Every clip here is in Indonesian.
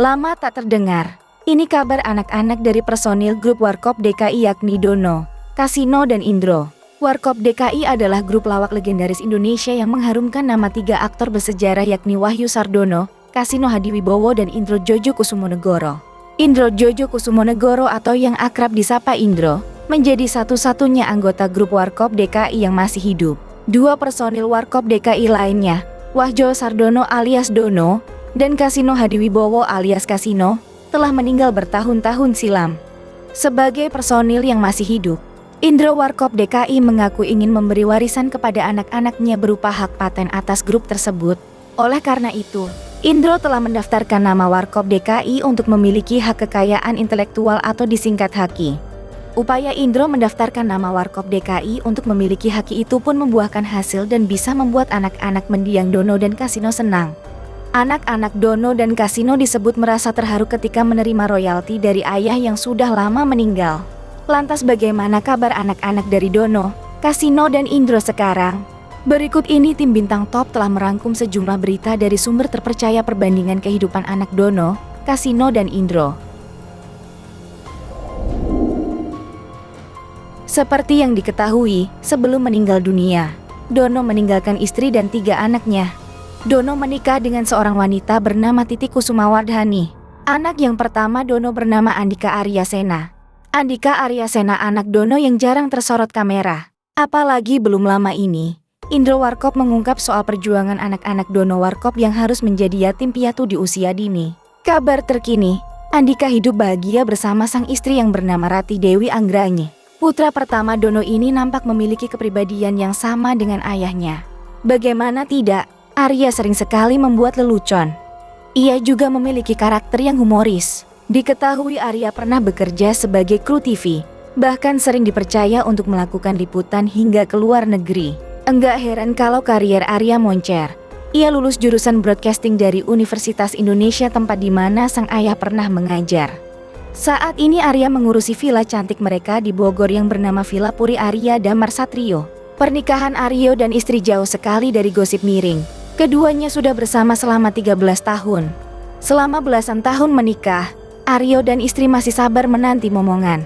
Lama tak terdengar. Ini kabar anak-anak dari personil grup Warkop DKI yakni Dono, Kasino dan Indro. Warkop DKI adalah grup lawak legendaris Indonesia yang mengharumkan nama 3 aktor bersejarah yakni Wahyu Sardono, Kasino Hadiwibowo dan Indro Jojo Kusumonegoro. Indro Jojo Kusumonegoro atau yang akrab disapa Indro, menjadi satu-satunya anggota grup Warkop DKI yang masih hidup. 2 personil Warkop DKI lainnya, Wahyu Sardono alias Dono, dan Kasino Hadiwibowo alias Kasino, telah meninggal bertahun-tahun silam. Sebagai personil yang masih hidup, Indro Warkop DKI mengaku ingin memberi warisan kepada anak-anaknya berupa hak paten atas grup tersebut. Oleh karena itu, Indro telah mendaftarkan nama Warkop DKI untuk memiliki hak kekayaan intelektual atau disingkat HAKI. Upaya Indro mendaftarkan nama Warkop DKI untuk memiliki HAKI itu pun membuahkan hasil dan bisa membuat anak-anak mendiang Dono dan Kasino senang. Anak-anak Dono dan Kasino disebut merasa terharu ketika menerima royalti dari ayah yang sudah lama meninggal. Lantas bagaimana kabar anak-anak dari Dono, Kasino dan Indro sekarang? Berikut ini tim Bintang Top telah merangkum sejumlah berita dari sumber terpercaya perbandingan kehidupan anak Dono, Kasino dan Indro. Seperti yang diketahui, sebelum meninggal dunia, Dono meninggalkan istri dan 3 anaknya. Dono menikah dengan seorang wanita bernama Titi Kusumawardhani. Anak yang pertama Dono bernama Andika Aryasena. Andika Aryasena anak Dono yang jarang tersorot kamera. Apalagi belum lama ini, Indro Warkop mengungkap soal perjuangan anak-anak Dono Warkop yang harus menjadi yatim piatu di usia dini. Kabar terkini, Andika hidup bahagia bersama sang istri yang bernama Rati Dewi Anggrani. Putra pertama Dono ini nampak memiliki kepribadian yang sama dengan ayahnya. Bagaimana tidak, Arya sering sekali membuat lelucon. Ia juga memiliki karakter yang humoris. Diketahui Arya pernah bekerja sebagai kru TV, bahkan sering dipercaya untuk melakukan liputan hingga ke luar negeri. Enggak heran kalau karier Arya moncer. Ia lulus jurusan broadcasting dari Universitas Indonesia tempat di mana sang ayah pernah mengajar. Saat ini Arya mengurusi villa cantik mereka di Bogor yang bernama Villa Puri Arya Damar Satrio. Pernikahan Aryo dan istri jauh sekali dari gosip miring. Keduanya sudah bersama selama 13 tahun. Selama belasan tahun menikah, Aryo dan istri masih sabar menanti momongan.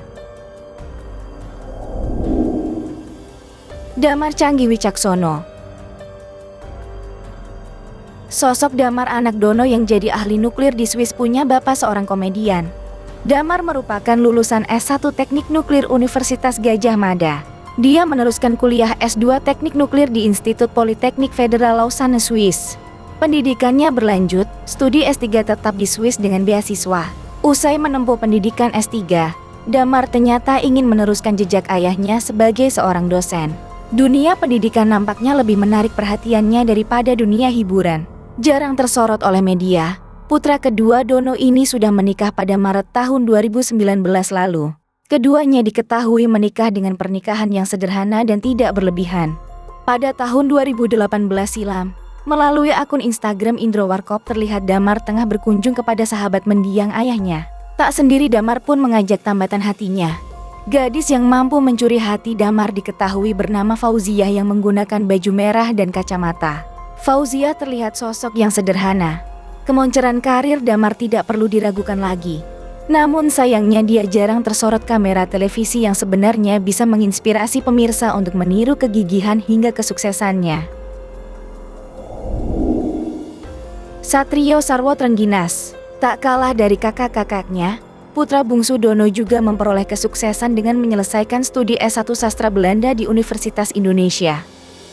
Damar Canggih Wicaksono. Sosok Damar anak Dono yang jadi ahli nuklir di Swiss punya bapak seorang komedian. Damar merupakan lulusan S1 Teknik Nuklir Universitas Gadjah Mada. Dia meneruskan kuliah S2 Teknik Nuklir di Institut Politeknik Federal Lausanne, Swiss. Pendidikannya berlanjut, studi S3 tetap di Swiss dengan beasiswa. Usai menempuh pendidikan S3, Damar ternyata ingin meneruskan jejak ayahnya sebagai seorang dosen. Dunia pendidikan nampaknya lebih menarik perhatiannya daripada dunia hiburan. Jarang tersorot oleh media, putra kedua Dono ini sudah menikah pada Maret tahun 2019 lalu. Keduanya diketahui menikah dengan pernikahan yang sederhana dan tidak berlebihan. Pada tahun 2018 silam, melalui akun Instagram Indro Warkop terlihat Damar tengah berkunjung kepada sahabat mendiang ayahnya. Tak sendiri Damar pun mengajak tambatan hatinya. Gadis yang mampu mencuri hati Damar diketahui bernama Fauziah yang menggunakan baju merah dan kacamata. Fauziah terlihat sosok yang sederhana. Kemonceran karir Damar tidak perlu diragukan lagi. Namun sayangnya dia jarang tersorot kamera televisi yang sebenarnya bisa menginspirasi pemirsa untuk meniru kegigihan hingga kesuksesannya. Satrio Sarwo Trengginas. Tak kalah dari kakak-kakaknya, putra bungsu Dono juga memperoleh kesuksesan dengan menyelesaikan studi S1 Sastra Belanda di Universitas Indonesia.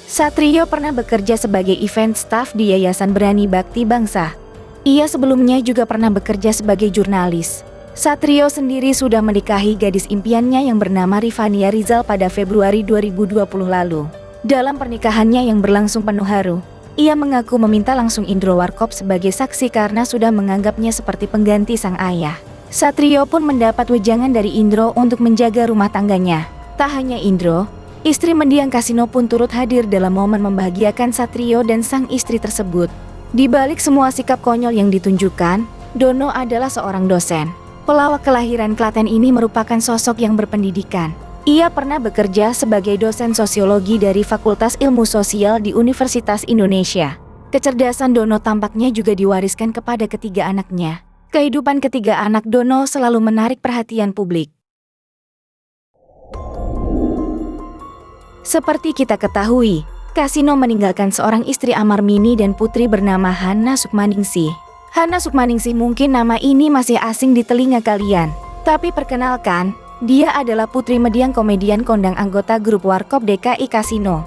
Satrio pernah bekerja sebagai event staff di Yayasan Berani Bakti Bangsa. Ia sebelumnya juga pernah bekerja sebagai jurnalis. Satrio sendiri sudah menikahi gadis impiannya yang bernama Rifania Rizal pada Februari 2020 lalu. Dalam pernikahannya yang berlangsung penuh haru, ia mengaku meminta langsung Indro Warkop sebagai saksi karena sudah menganggapnya seperti pengganti sang ayah. Satrio pun mendapat wejangan dari Indro untuk menjaga rumah tangganya. Tak hanya Indro, istri mendiang Kasino pun turut hadir dalam momen membahagiakan Satrio dan sang istri tersebut. Di balik semua sikap konyol yang ditunjukkan, Dono adalah seorang dosen. Pelawak kelahiran Klaten ini merupakan sosok yang berpendidikan. Ia pernah bekerja sebagai dosen sosiologi dari Fakultas Ilmu Sosial di Universitas Indonesia. Kecerdasan Dono tampaknya juga diwariskan kepada ketiga anaknya. Kehidupan ketiga anak Dono selalu menarik perhatian publik. Seperti kita ketahui, Kasino meninggalkan seorang istri Amarmini dan putri bernama Hana Sukmaningsih. Hana Sukmaningsih mungkin nama ini masih asing di telinga kalian. Tapi perkenalkan, dia adalah putri mendiang komedian kondang anggota grup Warkop DKI Kasino.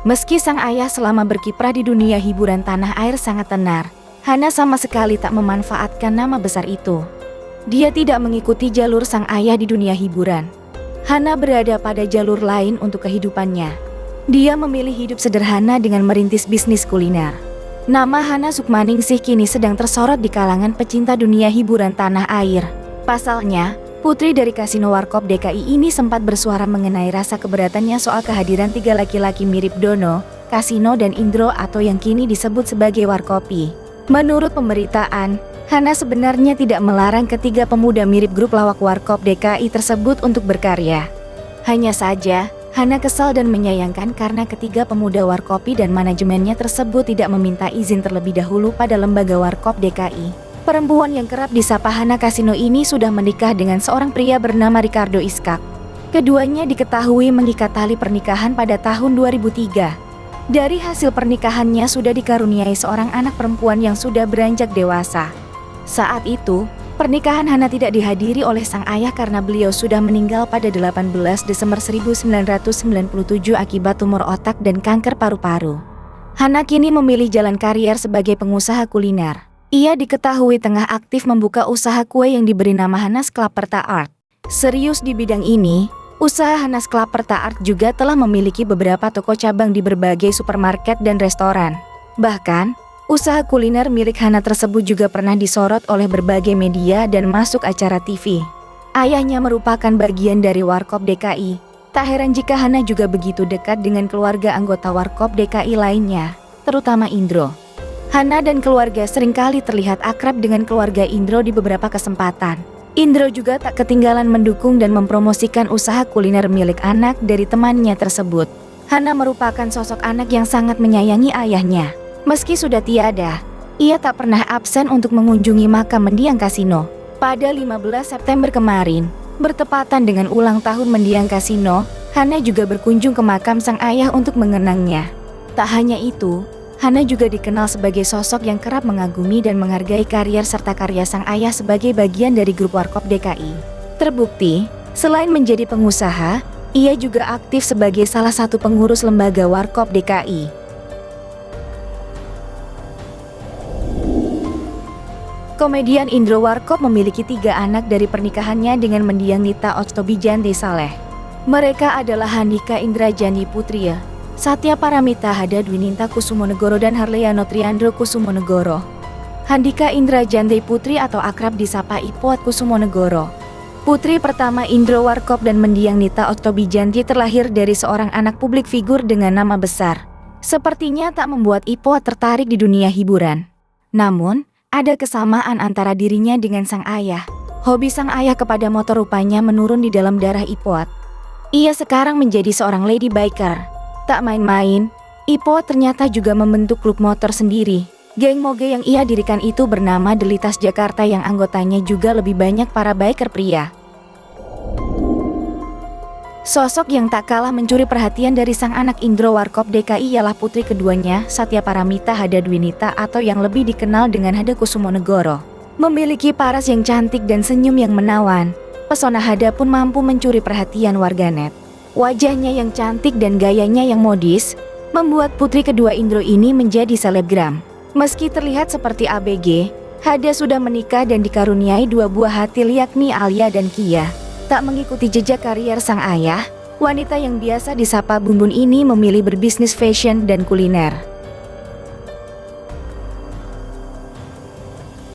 Meski sang ayah selama berkiprah di dunia hiburan tanah air sangat tenar, Hana sama sekali tak memanfaatkan nama besar itu. Dia tidak mengikuti jalur sang ayah di dunia hiburan. Hana berada pada jalur lain untuk kehidupannya. Dia memilih hidup sederhana dengan merintis bisnis kuliner. Nama Hana Sukmaningsih kini sedang tersorot di kalangan pecinta dunia hiburan tanah air. Pasalnya, putri dari Kasino Warkop DKI ini sempat bersuara mengenai rasa keberatannya soal kehadiran 3 laki-laki mirip Dono, Kasino dan Indro atau yang kini disebut sebagai Warkopi. Menurut pemberitaan, Hana sebenarnya tidak melarang ketiga pemuda mirip grup lawak Warkop DKI tersebut untuk berkarya. Hanya saja, Hana kesal dan menyayangkan karena ketiga pemuda Warkopi dan manajemennya tersebut tidak meminta izin terlebih dahulu pada lembaga Warkop DKI. Perempuan yang kerap disapa Hana Kasino ini sudah menikah dengan seorang pria bernama Ricardo Iskak. Keduanya diketahui mengikat tali pernikahan pada tahun 2003. Dari hasil pernikahannya sudah dikaruniai seorang anak perempuan yang sudah beranjak dewasa. Saat itu, pernikahan Hana tidak dihadiri oleh sang ayah karena beliau sudah meninggal pada 18 Desember 1997 akibat tumor otak dan kanker paru-paru. Hana kini memilih jalan karier sebagai pengusaha kuliner. Ia diketahui tengah aktif membuka usaha kue yang diberi nama Hana's Klaperta Art. Serius di bidang ini, usaha Hana's Klaperta Art juga telah memiliki beberapa toko cabang di berbagai supermarket dan restoran. Bahkan, usaha kuliner milik Hana tersebut juga pernah disorot oleh berbagai media dan masuk acara TV. Ayahnya merupakan bagian dari Warkop DKI. Tak heran jika Hana juga begitu dekat dengan keluarga anggota Warkop DKI lainnya, terutama Indro. Hana dan keluarga seringkali terlihat akrab dengan keluarga Indro di beberapa kesempatan. Indro juga tak ketinggalan mendukung dan mempromosikan usaha kuliner milik anak dari temannya tersebut. Hana merupakan sosok anak yang sangat menyayangi ayahnya. Meski sudah tiada, ia tak pernah absen untuk mengunjungi makam mendiang Kasino. Pada 15 September kemarin, bertepatan dengan ulang tahun mendiang Kasino, Hana juga berkunjung ke makam sang ayah untuk mengenangnya. Tak hanya itu, Hana juga dikenal sebagai sosok yang kerap mengagumi dan menghargai karier serta karya sang ayah sebagai bagian dari grup Warkop DKI. Terbukti, selain menjadi pengusaha, ia juga aktif sebagai salah satu pengurus lembaga Warkop DKI. Komedian Indro Warkop memiliki 3 anak dari pernikahannya dengan mendiang Nita Octobijanti Saleh. Mereka adalah Handika Indrajani Putria, Satya Paramita Hadadwininta Kusumonegoro dan Harleano Triandro Kusumonegoro. Handika Indrajanti Putri atau akrab disapa Ipot Kusumonegoro. Putri pertama Indro Warkop dan mendiang Nita Octobijanti terlahir dari seorang anak publik figur dengan nama besar. Sepertinya tak membuat Ipot tertarik di dunia hiburan. Namun, ada kesamaan antara dirinya dengan sang ayah. Hobi sang ayah kepada motor rupanya menurun di dalam darah Ipot. Ia sekarang menjadi seorang lady biker. Tak main-main, Ipot ternyata juga membentuk klub motor sendiri. Geng moge yang ia dirikan itu bernama Delitas Jakarta yang anggotanya juga lebih banyak para biker pria. Sosok yang tak kalah mencuri perhatian dari sang anak Indro Warkop DKI ialah putri keduanya, Satya Paramita Hadadwinita atau yang lebih dikenal dengan Hada Kusumonegoro. Memiliki paras yang cantik dan senyum yang menawan, pesona Hada pun mampu mencuri perhatian warganet. Wajahnya yang cantik dan gayanya yang modis, membuat putri kedua Indro ini menjadi selebgram. Meski terlihat seperti ABG, Hada sudah menikah dan dikaruniai 2 buah hati yakni Alia dan Kia. Tak mengikuti jejak karier sang ayah, wanita yang biasa disapa Bun Bun ini memilih berbisnis fashion dan kuliner.